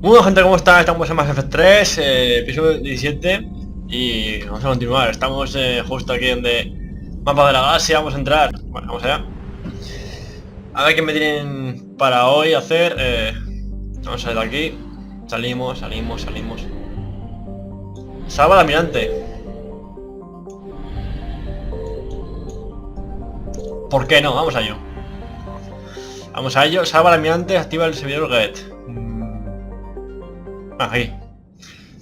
Bueno, gente, ¿cómo está? Estamos en Mass Effect 3, episodio 17. Y vamos a continuar. Estamos justo aquí donde... Mapa de la galaxia, vamos a entrar. Bueno, vamos allá. A ver qué me tienen para hoy hacer. Vamos a ir de aquí. Salimos. Salva al almirante. ¿Por qué no? Vamos a ello. Salva al almirante, activa el servidor GET. Aquí.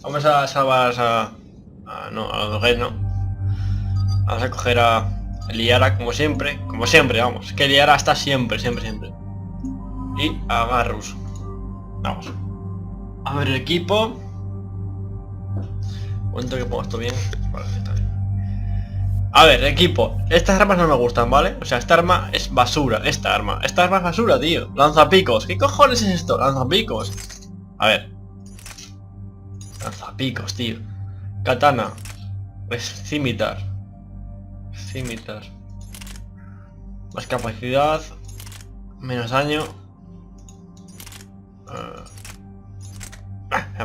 Vamos a salvar no, a los GET, no. Vamos a coger a Liara como siempre, vamos. Que Liara está siempre. Y a Garrus. Vamos. A ver el equipo. Momento que pongo esto bien. Vale, está bien. A ver, equipo. Estas armas no me gustan, ¿vale? O sea, esta arma es basura. Esta arma es basura, tío. Lanzapicos. ¿Qué cojones es esto? Lanzapicos. A ver. Lanzapicos, tío. Katana. Es cimitar. Más capacidad. Menos daño.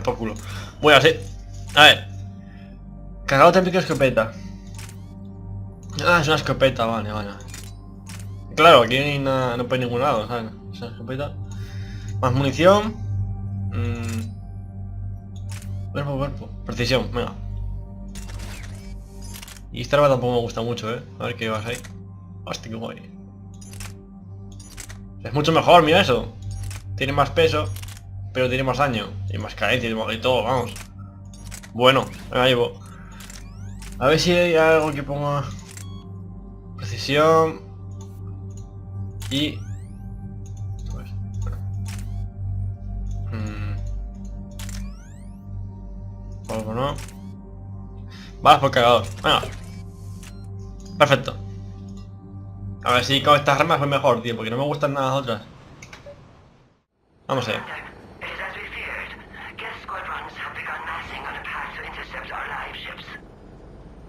Por culo. Voy así. A ver. Cargado técnico escopeta. Es una escopeta, vale. Claro, aquí no puede ningún lado, ¿sabes? Es una escopeta. Más munición. Cuerpo. Precisión, venga. Y esta arma tampoco me gusta mucho, A ver qué vas ahí. Hostia, qué guay. Es mucho mejor, mira eso. Tiene más peso, pero tiene más daño. Y más cadencia y todo, vamos. Bueno, venga, llevo. A ver si hay algo que ponga... Precisión. Y... Algo no. Vale, por cagador. Venga. Perfecto. A ver si con estas armas fue mejor, tío, porque no me gustan nada las otras. Vamos allá.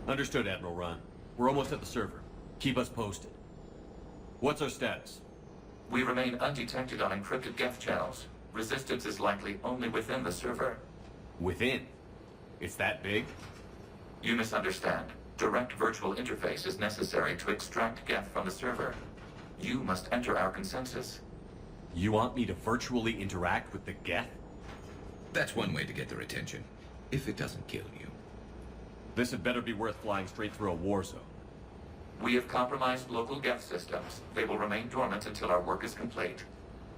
Understood, Admiral Ron. We're almost at the server. Keep us posted. What's our status? We remain undetected on encrypted Geth channels. Resistance is likely only within the server. Within? It's that big? You misunderstand. Direct virtual interface is necessary to extract Geth from the server. You must enter our consensus. You want me to virtually interact with the Geth? That's one way to get their attention, if it doesn't kill you. This had better be worth flying straight through a war zone. We have compromised local Geth systems. They will remain dormant until our work is complete.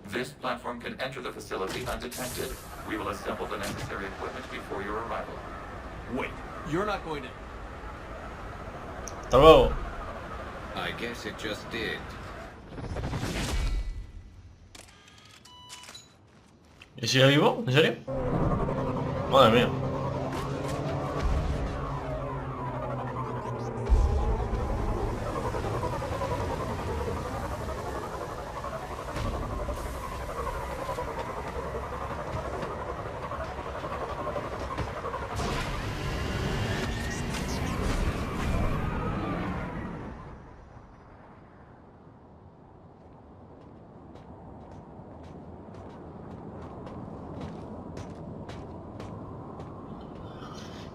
This platform can enter the facility undetected. We will assemble the necessary equipment before your arrival. Wait, you're not going to... Hasta luego. I guess it just did. ¿Y sigue vivo? ¿En serio? Madre mía.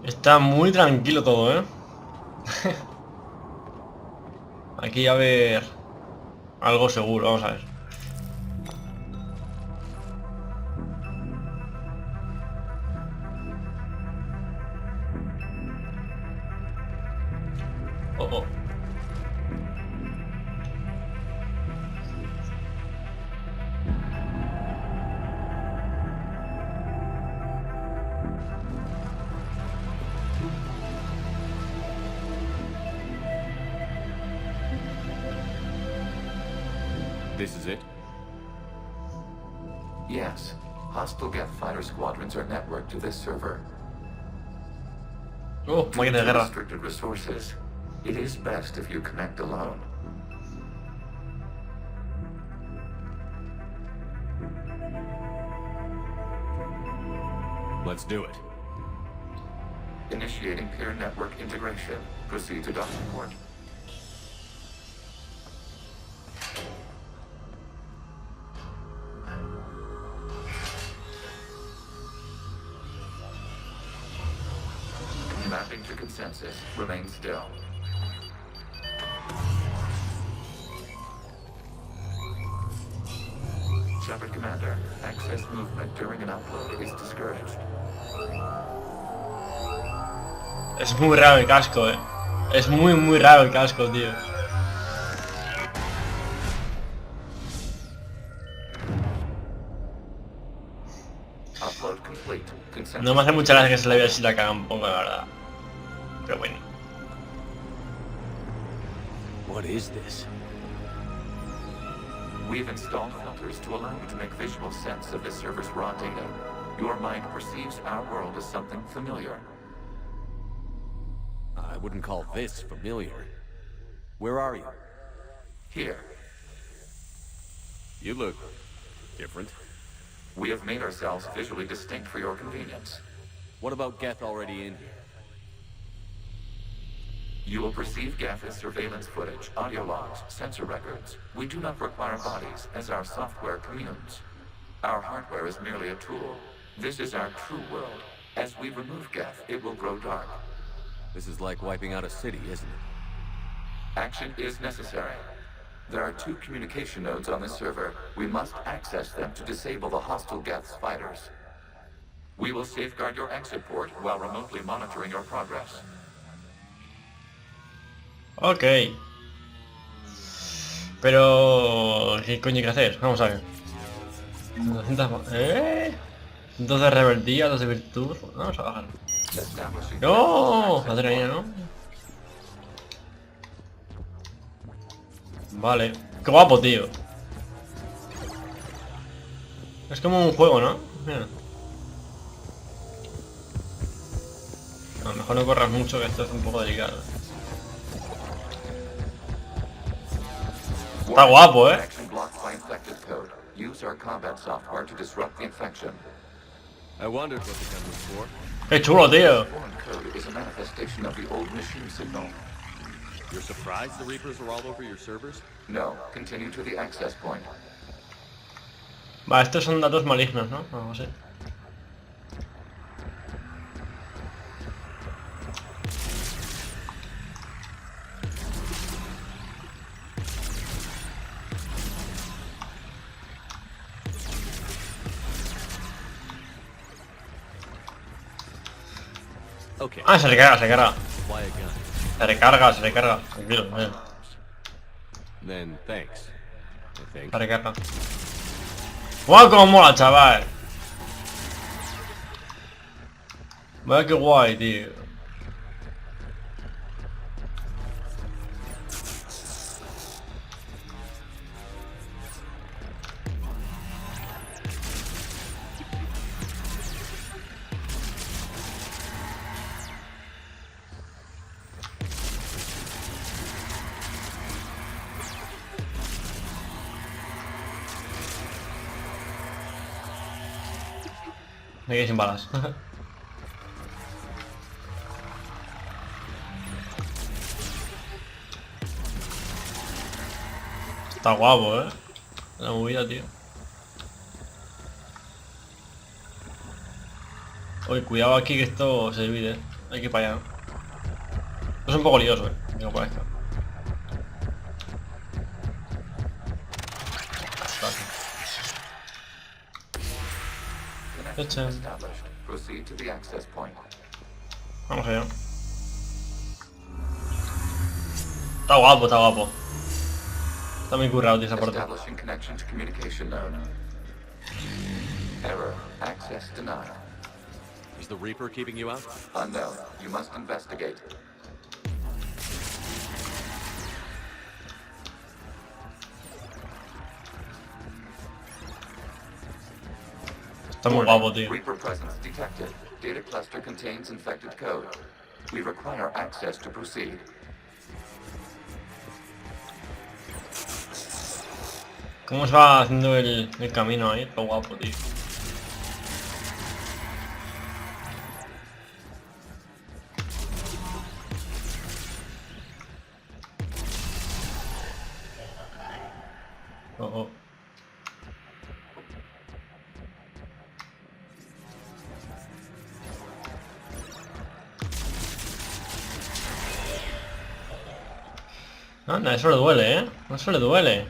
Está muy tranquilo todo, Aquí a ver... Algo seguro, vamos a ver. Oh. This is it? Yes. Hostile Geth fighter squadrons are networked to this server. Oh, máquina de Due to guerra. restricted resources, it is best if you connect alone. Let's do it. Initiating peer network integration. Proceed to docking port. Mapping to consensus. Remain still. Shepard Commander, access movement during an upload is discouraged. Es muy raro el casco, Es muy raro el casco, tío. Upload complete. Consensus. No me hace mucha gracia que se le vea así la caga un poco, la verdad. Pero bueno. What is this? We've installed filters to allow you to make visual sense of the server's raw data. Your mind perceives our world as something familiar. I wouldn't call this familiar. Where are you? Here, You look different. we have made ourselves visually distinct for your convenience. What about Geth already in here? You will perceive Geth as surveillance footage, audio logs, sensor records. We do not require bodies, as our software communes. Our hardware is merely a tool. This is our true world. As we remove Geth, it will grow dark. This is like wiping out a city, isn't it? Action is necessary. There are 2 communication nodes on this server. We must access them to disable the hostile Geth's fighters. We will safeguard your exit port while remotely monitoring your progress. Ok. Pero... ¿qué coño hay que hacer? Vamos a ver. 2 de rebeldía, 2 de virtud. Vamos a bajar. Establishing ¡No! Madre ¿no? Vale. Qué guapo, tío. Es como un juego, ¿no? Mira. A lo mejor no corras mucho, que esto es un poco delicado. Está guapo, Infection blocked by infected code. Use our combat software to disrupt the infection. I wondered what the gun was for. Qué chulo, tío. Foreign code is a manifestation of the old machine signal. You're surprised the Reapers are all over your servers? No, continue to the access point. Vale, estos son datos malignos, ¿no? Algo así. Okay. Ah, se recarga, se recarga. Why a gun? Se recarga, se recarga. Tranquilo, bien. Then thanks. I think. Se recarga. ¡Guau, cómo mola, chaval! Vaya qué guay, tío. Me quedé sin balas. Está guapo, la movida, tío. Oye, cuidado aquí que esto se divide, Hay que ir para allá. Es un poco lioso, Digo por esto. Connection established. Proceed to the access point. Vamos allá. Está guapo, está guapo. Está muy currado, tío, esa puerta. Establishing connection to communication node. Error. Access denied. Is the Reaper keeping you out? Unknown. You must investigate. Está muy guapo, tío. Reaper presence detected. Data cluster contains infected code. We require access to proceed. ¿Cómo se va haciendo el camino ahí? Está guapo, tío. Oh, oh. Anda, eso le duele, ¿eh? Eso le duele.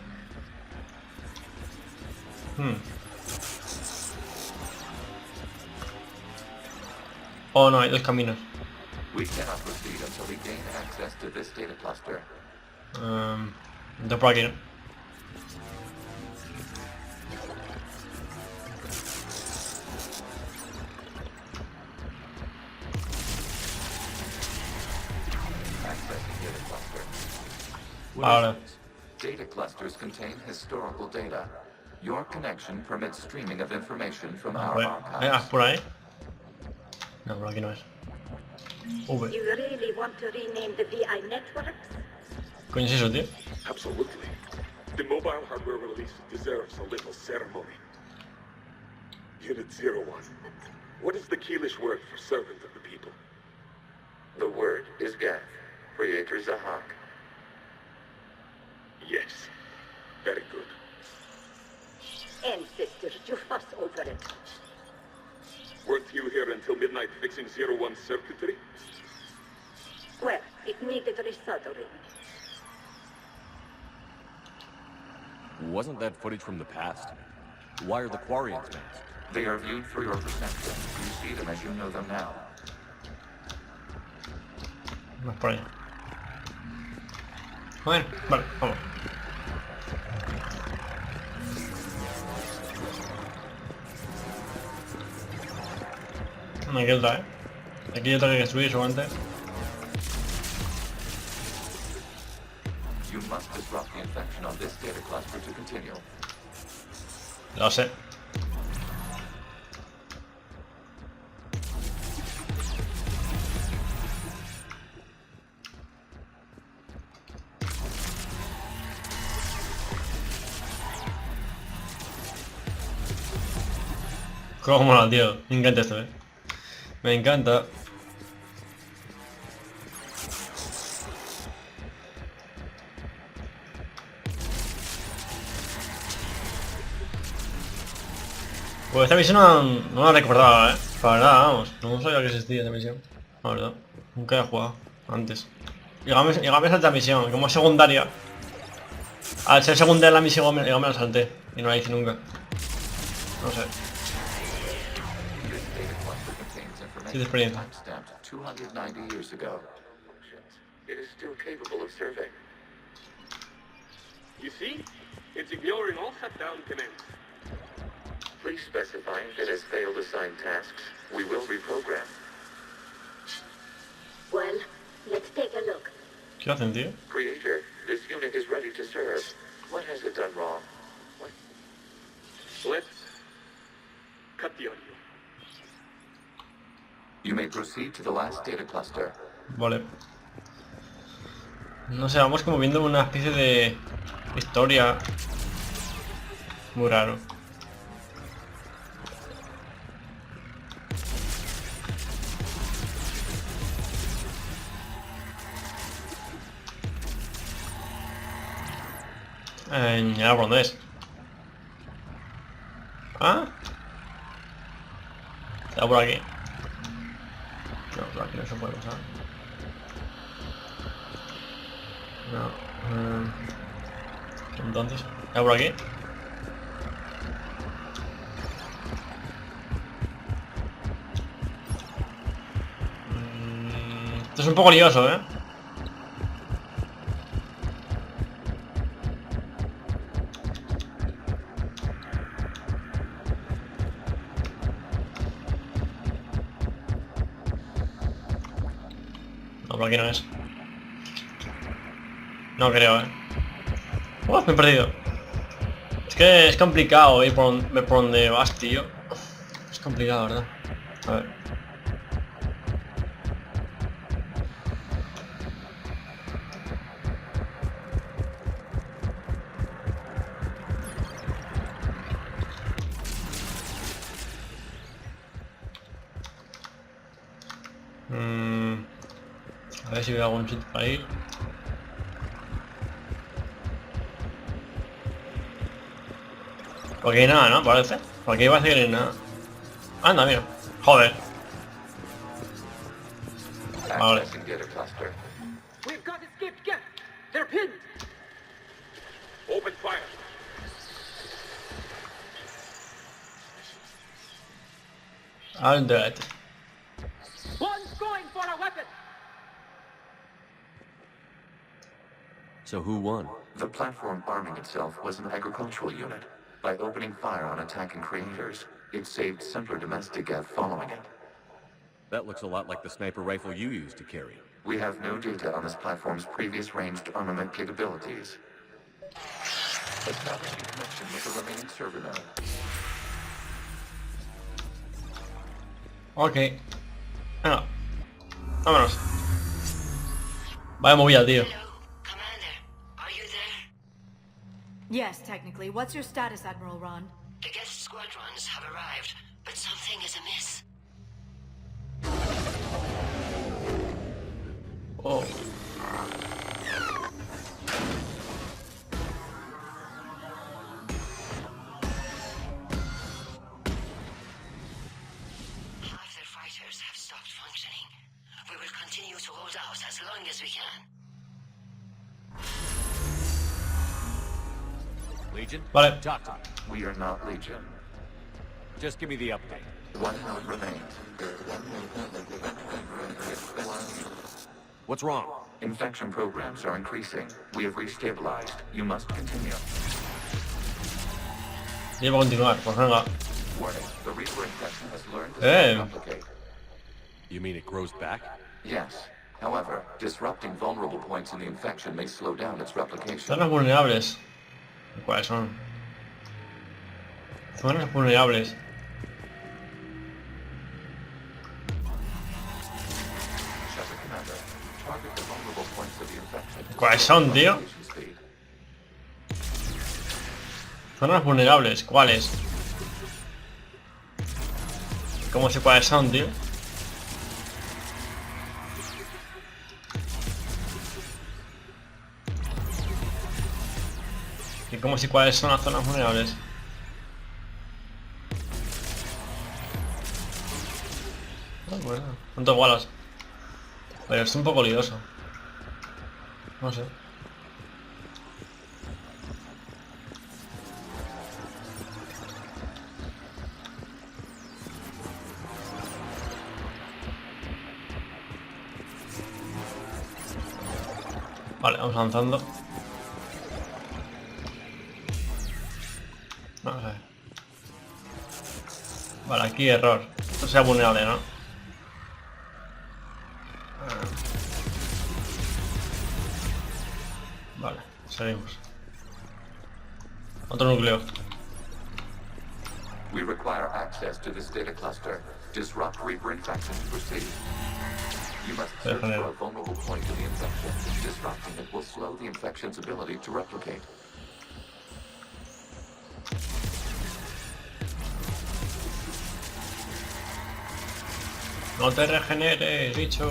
Oh, no, hay dos caminos. We cannot proceed until we gain access to this data cluster. Entonces por aquí, ¿no? Accessing data cluster. Ahora. Data clusters contain historical data. Your connection permits streaming of information from our archives. Por ahí. No, por aquí no es. V. You really want to rename the VI networks? Coño es eso, tío. Absolutely. The mobile hardware release deserves a little ceremony. Unit 01. What is the Keelish word for servant of the people? The word is Geth, Creator Zahak. Yes. Very good. Ancestors, you fuss over it. Weren't you here until midnight fixing 01's circuitry? Well, it needed resoldering. Wasn't that footage from the past? Why are the Quarians masked? They are viewed for your perception. You see them as you know them now. Más por ahí. Bueno, vale, vamos. Aquí hay otra, ¿eh? Aquí hay otra que subir seguramente. You must disrupt the infection on this data cluster to continue. Lo sé. Cómo mola, tío. Me encanta esto, Me encanta. Pues esta misión no la recordaba, Para nada, vamos. No sabía que existía esta misión. La verdad. Nunca he jugado antes. Llegame a esta misión, como secundaria. Al ser secundaria la misión, me la salté. Y no la hice nunca. No sé. This data cluster contains Sí, de information experiencia. timestamped 290 years ago. It is still capable of serving. You see? It's ignoring all shutdown commands. Please specify if it has failed assigned tasks. We will reprogram. Well, let's take a look. ¿Qué hacen, tío? Creator, this unit is ready to serve. What has it done wrong? Let's cut the audio. You may proceed to the last data cluster. Vale. No sé, vamos como viendo una especie de historia. Muy raro. Ya, ¿por dónde es? ¿Ah? Está por aquí. No, por aquí no se puede pasar. No. Entonces, ¿está por aquí? Esto es un poco lioso, No, por aquí no es. No creo, me he perdido. Es que es complicado ir por donde vas, tío. Es complicado, ¿verdad? A ver. A ver si veo algún sitio para ir. Por aquí nada, ¿no? Parece. Por aquí parece que no hay nada. Anda, mira. Joder. Vale. Accessing data cluster. We've got escaped guests. They're pinned. Open fire. I'll do it. One's going for a weapon. So who won? The platform arming itself was an agricultural unit. By opening fire on attacking creators, it saved simpler domestic Geth following it. That looks a lot like the sniper rifle you used to carry. We have no data on this platform's previous ranged armament capabilities. Establishing connection with the remaining server node. Ok. Venga. Vámonos. Vaya movida, tío. Hello, Commander. Are you there? Yes, technically. What's your status, Admiral Ron? The guest squadrons have arrived, but something is amiss. Oh. Half their fighters have stopped functioning. We will continue to hold out as long as we can. Legion? Vale. Talk to me. We are not Legion. Just give me the update. One node remains. What's wrong? Infection programs are increasing. We have restabilized. You must continue. Llevo a continuar, pues venga. Warning, the Reaper infection has learned to replicate. You mean it grows back? Yes. However, disrupting vulnerable points in the infection may slow down its replication. Zonas vulnerables. ¿Cuáles son? Zonas vulnerables. Shepard Commander, target the vulnerable points of the infection. ¿Cuáles son, tío? Speed. Zonas vulnerables. ¿Cuáles? ¿Cómo sé cuáles son, tío? ¿Y cómo sé cuáles son las zonas vulnerables? Ah, bueno, ¿cuántos gualas? Pero es un poco lioso. No sé. Vale, vamos avanzando. Vamos a ver. Vale, aquí error. Esto sea vulnerable, ¿no? Vale, seguimos. Otro núcleo. We require access to this data cluster. Disrupt Reaper infection to proceed. You must search for a vulnerable point in the infection. Disrupting it will slow the infection's ability to replicate. No te regeneres, bicho.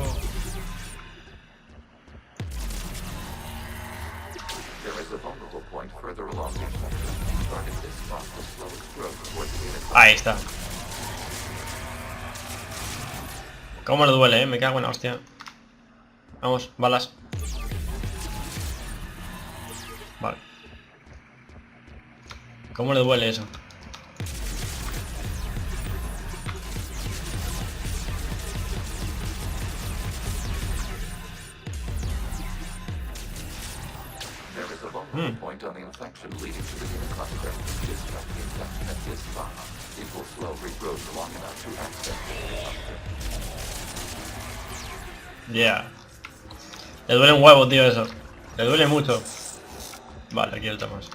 There is a vulnerable point further along the infection. Target this spot to slow its growth towards the data cluster. Ahí está. Cómo le duele, me cago en la hostia. Vamos, balas. Vale. ¿Cómo le duele eso? There is a vulnerable point on the infection leading to the data cluster. Disrupt the infection at this spot. It will slow regrowth long enough to access the data cluster. Yeah. Le duele un huevo, tío, eso. Le duele mucho. Vale, aquí el más.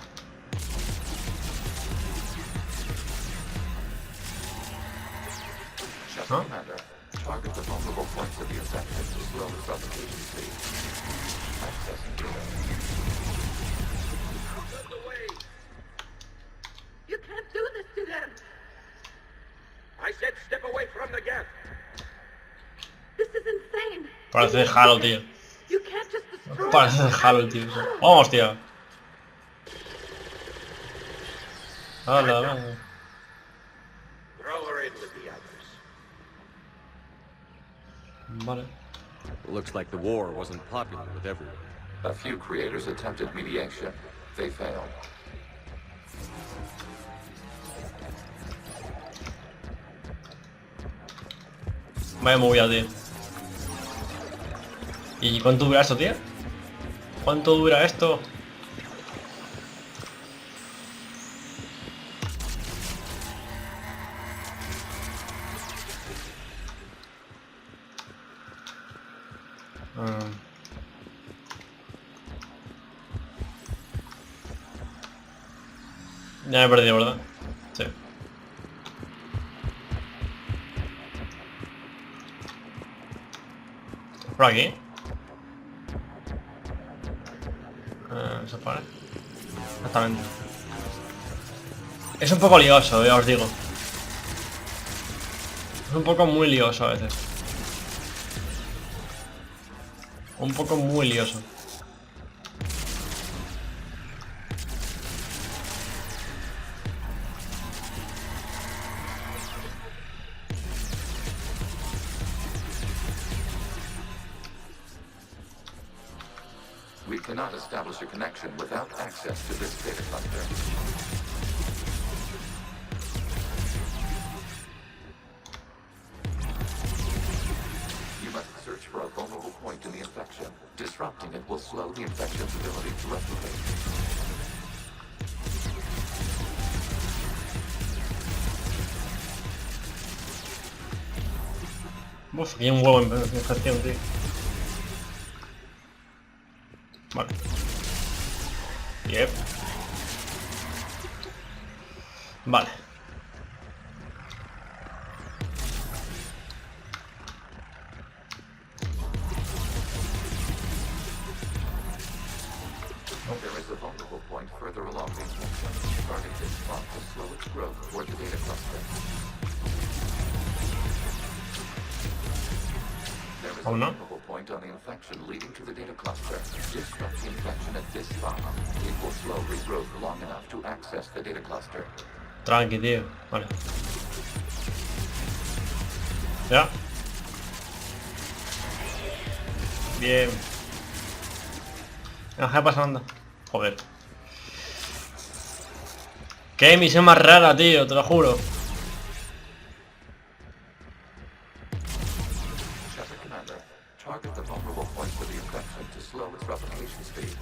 Shepard Huh? Commander, target the vulnerable points of the infection to slow its replication speed. Accessing data. Out of the way! You can't do this to them. I said step away from the gap. This is insane. Parece de Halo, tío. You can't just destroy Parece de Halo el tío. Vamos, tío. Hala, venga. Throw her in with the others. Vale. Looks like the war wasn't popular with everyone. A few creators attempted mediation. They failed. Vaya movida, tío. ¿Y cuánto dura esto, tío? ¿Cuánto dura esto? Ya me he perdido, ¿verdad? Sí. ¿Por aquí? ¿Se pone? Exactamente. Es un poco lioso, ya os digo. Es un poco muy lioso a veces. Un poco muy lioso. We cannot establish a connection without access to this data cluster. You must search for a vulnerable point in the infection. Disrupting it will slow the infection's ability to replicate. Uf, aquí hay un huevo en infección, tío. Vale. Yep. Vale. There is a vulnerable point further along the infection. Target this spot to slow its growth toward the data cluster. There is a vulnerable point on the infection leading to the data cluster. Disrupt the infection at this spot. It will slow regrowth long enough to access the data cluster. Tranqui, tío. Vale. Ya. Bien. Ajá, pasando. Joder. Qué misión más rara, tío, te lo juro. Target the vulnerable points of the infection to slow its replication speed.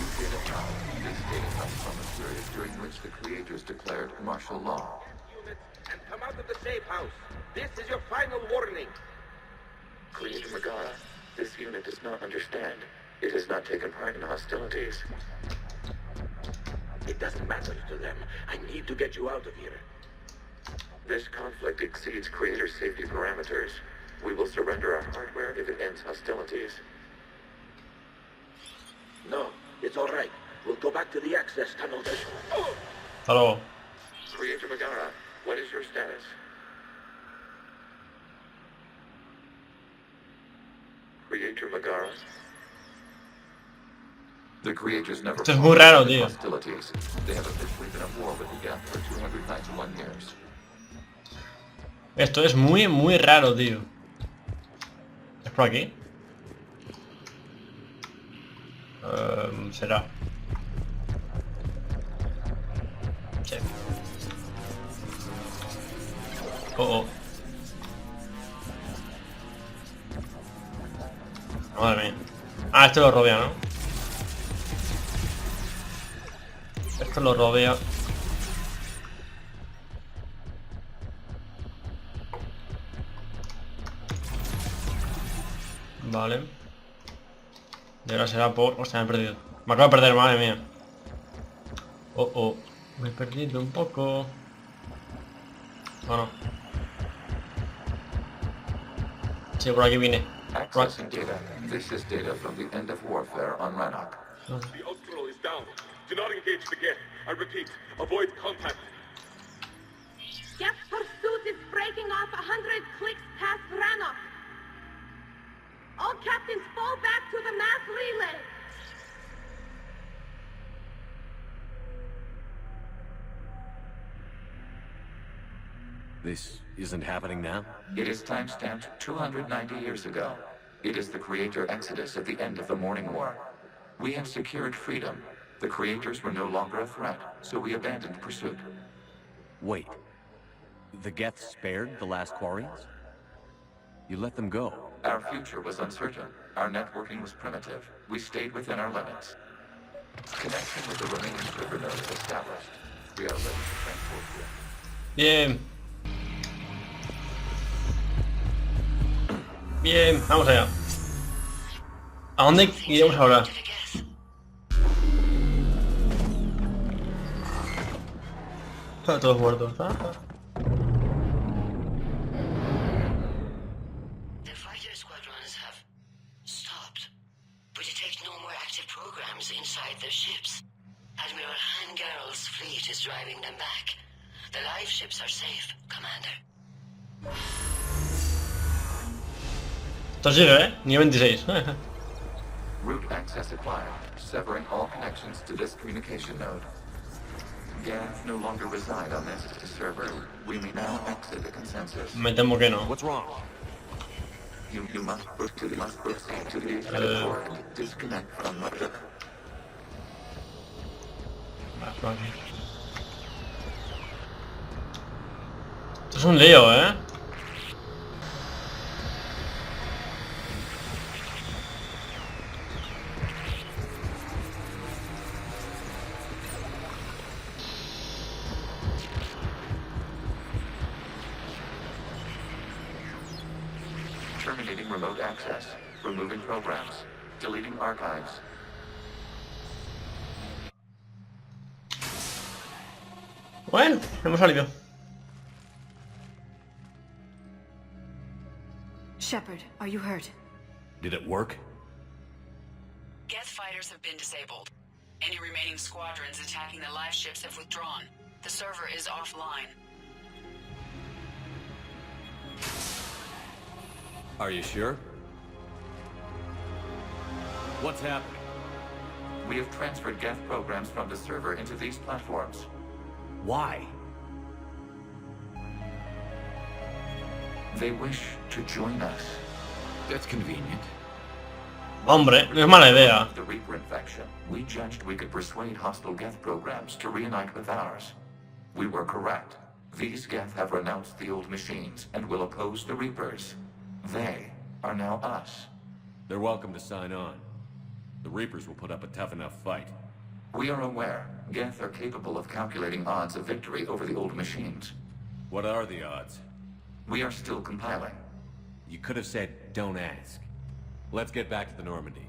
Use data power. This data comes from a period during which the creators declared martial law. Units, and come out of the safe house. This is your final warning. Creator Megara, this unit does not understand. It has not taken part in hostilities. It doesn't matter to them. I need to get you out of here. This conflict exceeds Creator's safety parameters. We will surrender our hardware if it ends hostilities. No, it's all right. We'll go back to the access tunnel. Hello. Creator Megara, what is your status? Creator Megara? The creators never Esto es muy raro, fought tío. hostilities. They have officially been at war with the Geth for 291 years. Esto es muy, muy raro, tío. ¿Es por aquí? Será. Sí. Oh, oh. Madre mía. Ah, esto lo rodea, ¿no? Esto lo rodea. Vale. Y ahora será por... Hostia, me he perdido. Me acabo de perder, madre mía. Oh, oh. Me he perdido un poco. ¿O no? Sí, por aquí vine. Accessing data. This is data from the end of warfare on Rannoch. The Ultral is down. Do not engage the Geth. I repeat, avoid contact. Geth pursuit is breaking off 100 clicks past Rannoch. All captains fall back to the mass relay. This isn't happening now? It is timestamped 290 years ago. It is the Creator Exodus at the end of the Morning War. We have secured freedom. The creators were no longer a threat, so we abandoned pursuit. Wait. The Geth spared the last Quarians? You let them go. Our future was uncertain. Our networking was primitive. We stayed within our limits. Connection with the remaining server node is established. We are ready to transport you. Bien. Bien, vamos allá. ¿A dónde iremos ahora? Todos muertos. The fighter squadrons have stopped. We detect no more active programs inside their ships. Admiral Hangarl's fleet is driving them back. The live ships are safe, Commander. Esto sigue, Nivel 26. Route access acquired, severing all connections to this communication node. Geth no longer reside on this server. We may now exit the consensus. Me temo que no. What's wrong? You must proceed to the port. Disconnect from the... Esto es un lío, ¿eh? Terminating remote access. Removing programs. Deleting archives. Bueno, hemos salido. Shepard, are you hurt? Did it work? Geth fighters have been disabled. Any remaining squadrons attacking the live ships have withdrawn. The server is offline. Are you sure? What's happening? We have transferred Geth programs from the server into these platforms. Why? They wish to join us. That's convenient. Hombre, no es mala idea. The Reaper infection. We judged we could persuade hostile Geth programs to reunite with ours. We were correct. These Geth have renounced the old machines and will oppose the Reapers. They are now us. They're welcome to sign on. The Reapers will put up a tough enough fight. We are aware. Geth are capable of calculating odds of victory over the old machines. What are the odds? We are still compiling. You could have said, don't ask. Let's get back to the Normandy.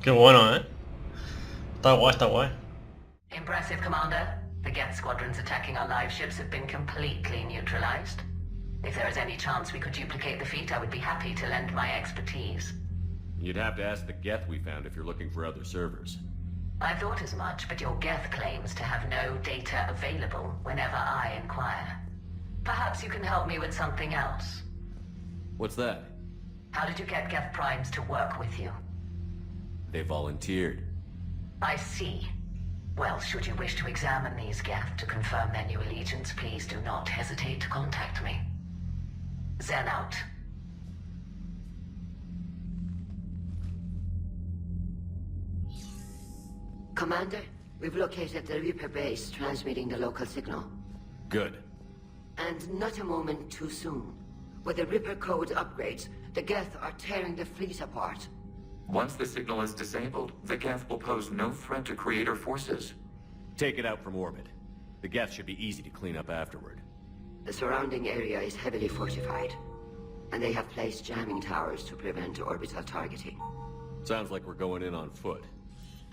Qué bueno, ¿eh? Está guay, está guay. Impressive, Commander. The Geth squadrons attacking our live ships have been completely neutralized. If there is any chance we could duplicate the feat, I would be happy to lend my expertise. You'd have to ask the Geth we found if you're looking for other servers. I thought as much, but your Geth claims to have no data available whenever I inquire. Perhaps you can help me with something else. What's that? How did you get Geth primes to work with you? They volunteered. I see. Well, should you wish to examine these Geth to confirm their new allegiance, please do not hesitate to contact me. Zen out. Commander, we've located the Reaper base transmitting the local signal. Good. And not a moment too soon. With the Reaper code upgrades, the Geth are tearing the fleet apart. Once the signal is disabled, the Geth will pose no threat to Creator forces. Take it out from orbit. The Geth should be easy to clean up afterward. The surrounding area is heavily fortified, and they have placed jamming towers to prevent orbital targeting. Sounds like we're going in on foot.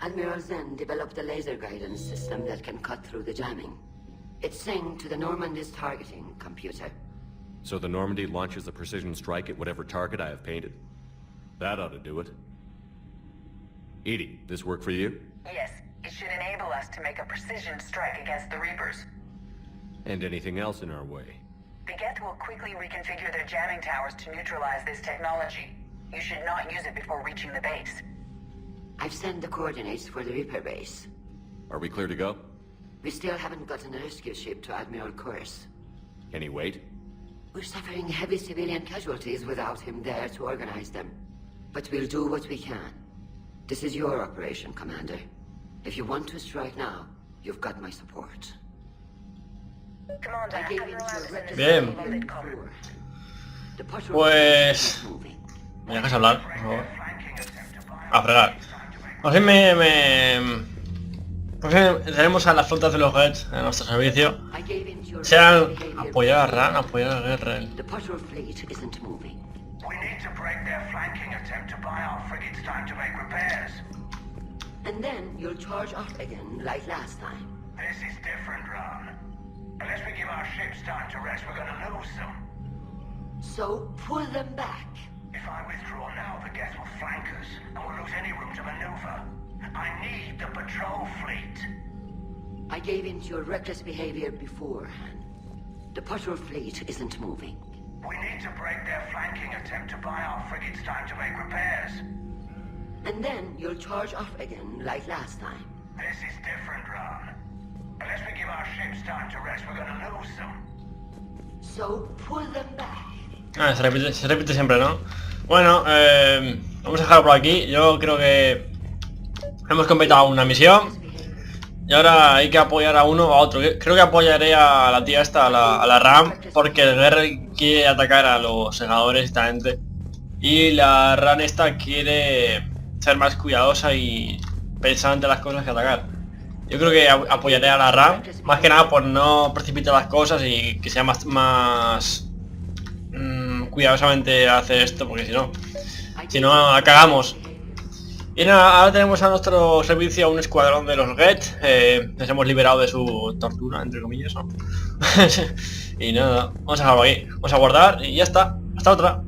Admiral Zen developed a laser guidance system that can cut through the jamming. It's synced to the Normandy's targeting computer. So the Normandy launches a precision strike at whatever target I have painted? That ought to do it. Edie, this work for you? Yes, it should enable us to make a precision strike against the Reapers. And anything else in our way? The Geth will quickly reconfigure their jamming towers to neutralize this technology. You should not use it before reaching the base. I've sent the coordinates for the Reaper base. Are we clear to go? We still haven't gotten a rescue ship to Admiral Kurse. Can he wait? We're suffering heavy civilian casualties without him there to organize them. But we'll do what we can. This is your operation, Commander. If you want to strike now, you've got my support. I gave in to Bien. Pues... ¿Me dejas hablar, por favor? A fregar. Pues pues tenemos a las flotas de los Gets en nuestro servicio. Sean apoyar a Ran, apoyar a Guerrero. The patrol fleet isn't moving. We need to break their flanking attempt to buy our frigates time to make repairs. And then you'll charge off again, like last time. This is different, Ron. Unless we give our ships time to rest, we're gonna lose them. So, pull them back. If I withdraw now, the Geth will flank us, and we'll lose any room to maneuver. I need the patrol fleet. I gave in to your reckless behavior beforehand. The patrol fleet isn't moving. We need to break their flanking attempt to buy our frigates time to make repairs. And then you'll charge off again, like last time. This is different, Ron. Unless we give our ships time to rest, we're gonna lose them. So, pull them back. Se repite siempre, ¿no? Bueno, vamos a dejarlo por aquí. Yo creo que hemos completado una misión. Y ahora hay que apoyar a uno o a otro. Creo que apoyaré a la tía esta, a la Ram, porque el Guerrero quiere atacar a los segadores esta gente. Y la Ram esta quiere ser más cuidadosa y pensar ante las cosas que atacar. Yo creo que apoyaré a la Ram, más que nada por no precipitar las cosas y que sea más cuidadosamente hacer esto, porque si no la cagamos. Y nada, ahora tenemos a nuestro servicio a un escuadrón de los Get. Les hemos liberado de su tortura, entre comillas, ¿no? Y nada, vamos a dejarlo aquí, vamos a guardar y ya está. Hasta otra.